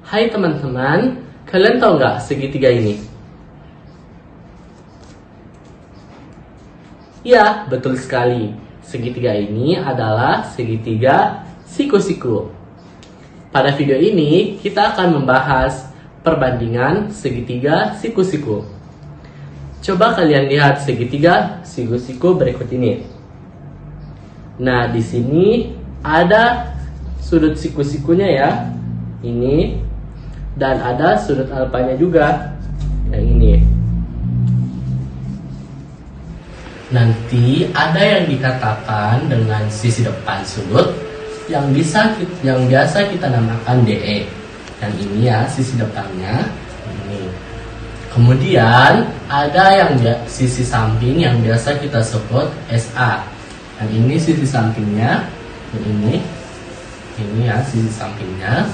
Hai teman-teman, kalian tahu nggak segitiga ini? Ya, betul sekali. Segitiga ini adalah segitiga siku-siku. Pada video ini, kita akan membahas perbandingan segitiga siku-siku. Coba kalian lihat segitiga siku-siku berikut ini. Nah, di sini ada sudut siku-sikunya ya. Ini. Dan ada sudut alfanya juga, yang ini. Nanti ada yang dikatakan dengan sisi depan sudut yang biasa kita namakan DE. Yang ini ya, sisi depannya ini. Kemudian ada yang sisi samping yang biasa kita sebut SA. Yang ini sisi sampingnya, yang ini ya sisi sampingnya.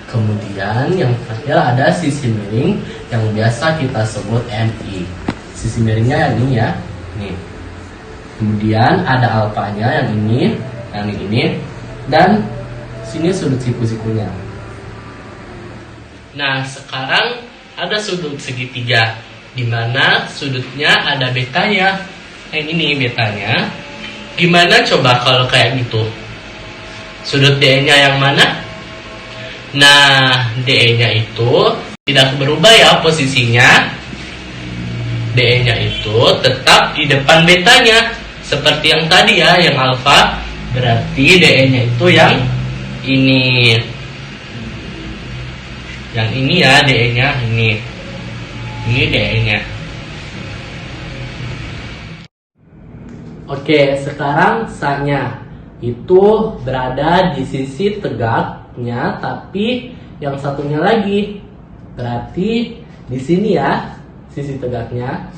Kemudian yang terakhir ada sisi miring yang biasa kita sebut MI. Sisi miringnya yang ini ya, ini. Kemudian ada alfanya yang ini, dan sini sudut siku-sikunya. Nah, sekarang ada sudut segitiga, di mana sudutnya ada betanya. Yang ini betanya. Gimana coba kalau kayak gitu? Sudut DE-nya yang mana? Nah, DE-nya itu tidak berubah ya posisinya. DE-nya itu tetap di depan betanya. Seperti yang tadi ya, yang alfa. Berarti DE-nya itu yang ini. Yang ini ya, DE-nya ini. Ini DE-nya. Oke, sekarang sa-nya itu berada di sisi tegaknya, tapi yang satunya lagi berarti di sini ya, sisi tegaknya.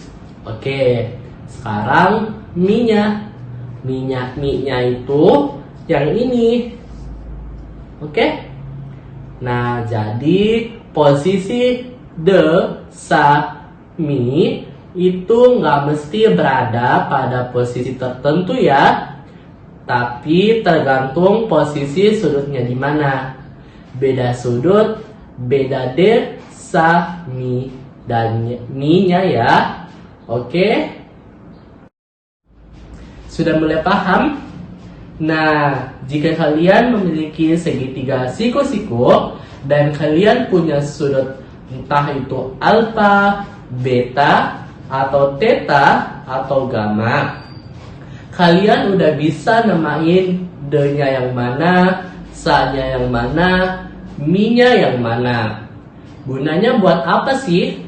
Oke, sekarang mi-nya itu yang ini. Oke. Nah, jadi posisi de, sa, mi itu nggak mesti berada pada posisi tertentu ya, tapi tergantung posisi sudutnya di mana. Beda sudut, beda de, sa, mi, dan mi-nya ya. Oke? Sudah mulai paham? Nah, jika kalian memiliki segitiga siku-siku dan kalian punya sudut entah itu alfa, beta, atau theta, atau gamma, kalian udah bisa namain D-nya yang mana, sa-nya yang mana, mi-nya yang mana. Gunanya buat apa sih?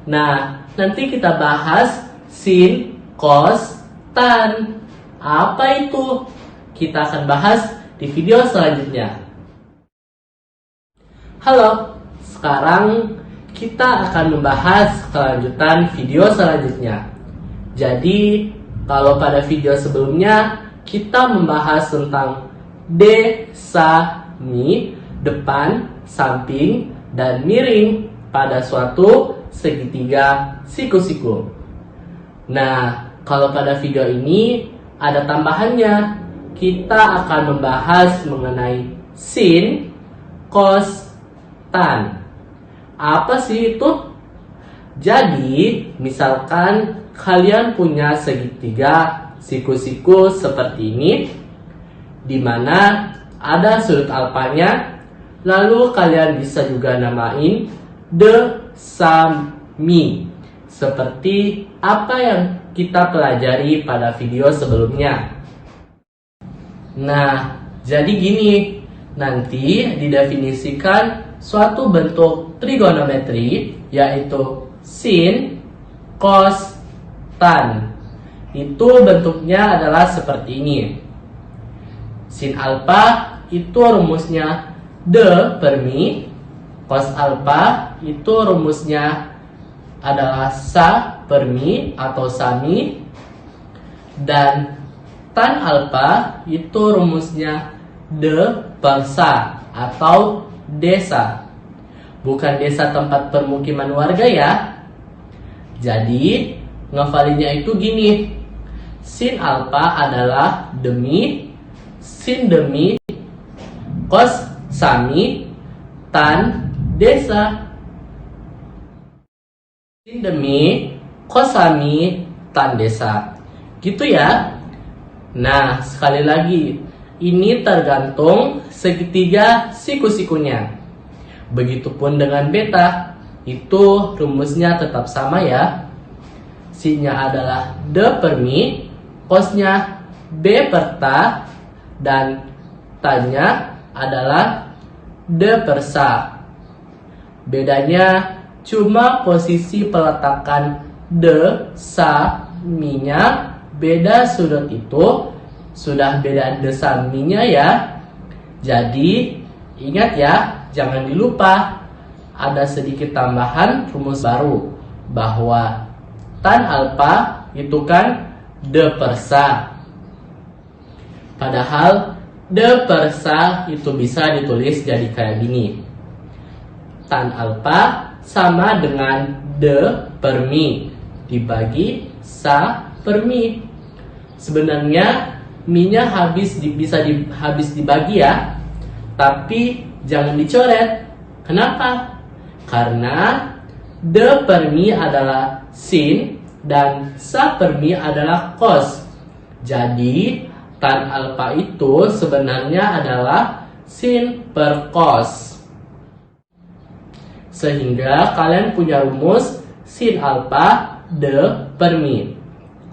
Nah, nanti kita bahas sin, cos, tan. Apa itu? Kita akan bahas di video selanjutnya. Halo, sekarang kita akan membahas kelanjutan video selanjutnya. Jadi, kalau pada video sebelumnya kita membahas tentang D, sa, mi, depan, samping, dan miring pada suatu segitiga siku-siku. Nah, kalau pada video ini ada tambahannya. Kita akan membahas mengenai sin, cos, tan. Apa sih itu? Jadi, misalkan kalian punya segitiga siku-siku seperti ini, di mana ada sudut alfanya, lalu kalian bisa juga namain de, sa, mi, seperti apa yang kita pelajari pada video sebelumnya. Nah, jadi gini, nanti didefinisikan suatu bentuk trigonometri, yaitu sin, cos, tan. Itu bentuknya adalah seperti ini. Sin alfa itu rumusnya D per mi, cos alfa itu rumusnya adalah sa per mi atau sami, dan tan alfa itu rumusnya D per sa atau desa. Bukan desa tempat permukiman warga ya. Jadi, ngevalinnya itu gini. Sin alfa adalah demi, sin demi, cos sami, tan desa. Sin demi, kosami, tan desa. Gitu ya. Nah, sekali lagi, ini tergantung segitiga siku-sikunya. Begitupun dengan beta, itu rumusnya tetap sama ya. Sinnya adalah D per mi, cosnya B per ta, dan tanya adalah D per sa. Bedanya cuma posisi peletakan D, sa, mi-nya beda sudut itu. Sudah beda D, sa, mi-nya ya. Jadi ingat ya, jangan dilupa ada sedikit tambahan rumus baru bahwa tan alfa itu kan D per sa. Padahal D per sa itu bisa ditulis jadi kayak gini. Tan alfa sama dengan D per mi dibagi sa per mi. Sebenarnya mi-nya habis dibagi ya. Tapi jangan dicoret. Kenapa? Karena D per mi adalah sin dan sa per mi adalah cos. Jadi tan alfa itu sebenarnya adalah sin per cos. Sehingga kalian punya rumus sin alfa D per mi,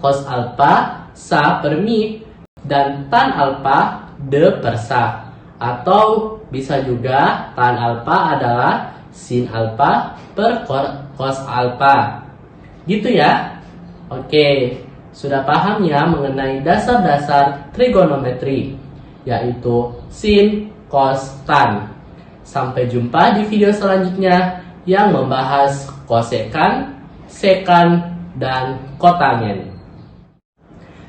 cos alfa sa per mi, dan tan alfa D per sa. Atau bisa juga tan alfa adalah sin alfa per cos alfa. Gitu ya. Oke, sudah paham ya mengenai dasar-dasar trigonometri, yaitu sin, cos, tan. Sampai jumpa di video selanjutnya yang membahas kosekan, sekan, dan kotangen.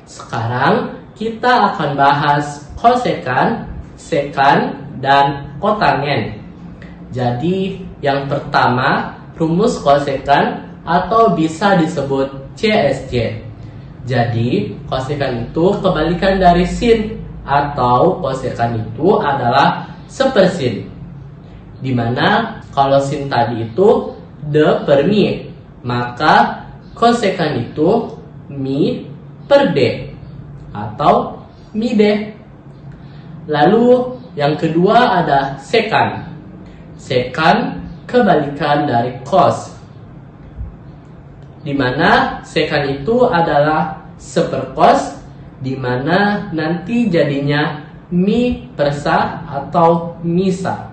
Sekarang kita akan bahas kosekan, sekan, dan kotangen. Jadi yang pertama, rumus kosekan atau bisa disebut CSC. Jadi kosekan itu kebalikan dari sin, atau kosekan itu adalah sepersin. Dimana kalau sin tadi itu D per mi, maka kosekan itu mi per D atau mi D. Lalu yang kedua ada sekan. Sekan kebalikan dari cos, dimana sekan itu adalah sepercos, dimana nanti jadinya mi per sa atau misa.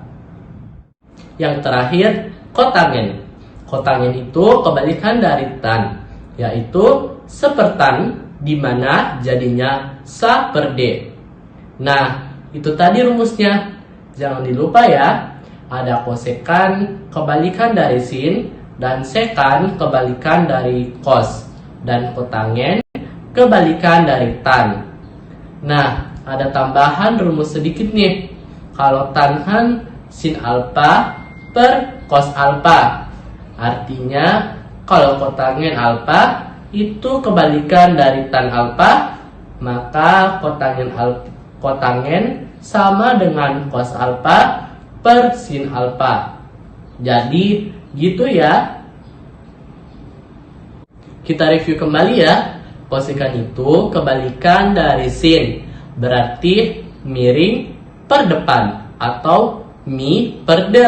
Yang terakhir kotangen. Kotangen itu kebalikan dari tan, yaitu sepertan, dimana jadinya sa per D. Nah, itu tadi rumusnya. Jangan dilupa ya, ada kosekan kebalikan dari sin, dan sekan kebalikan dari cos, dan kotangen kebalikan dari tan. Nah, ada tambahan rumus sedikit nih. Kalau tan kan sin alfa per cos alfa. Artinya kalau kotangen alfa itu kebalikan dari tan alfa, maka kotangen sama dengan cos alfa per sin alfa. Jadi gitu ya. Kita review kembali ya. Kosekan itu kebalikan dari sin, berarti miring per depan atau mi per D.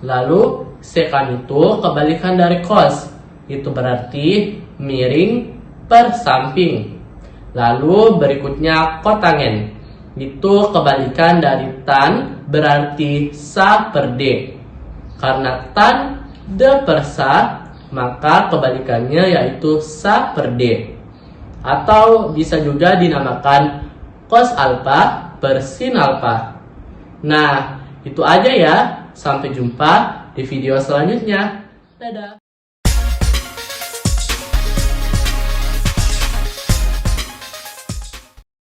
Lalu sekan itu kebalikan dari cos, itu berarti miring per samping. Lalu berikutnya kotangen, itu kebalikan dari tan, berarti sa per D. Karena tan D per sa, maka kebalikannya yaitu sa per D. Atau bisa juga dinamakan cos alfa per sin alfa. Nah, itu aja ya. Sampai jumpa di video selanjutnya. Dadah.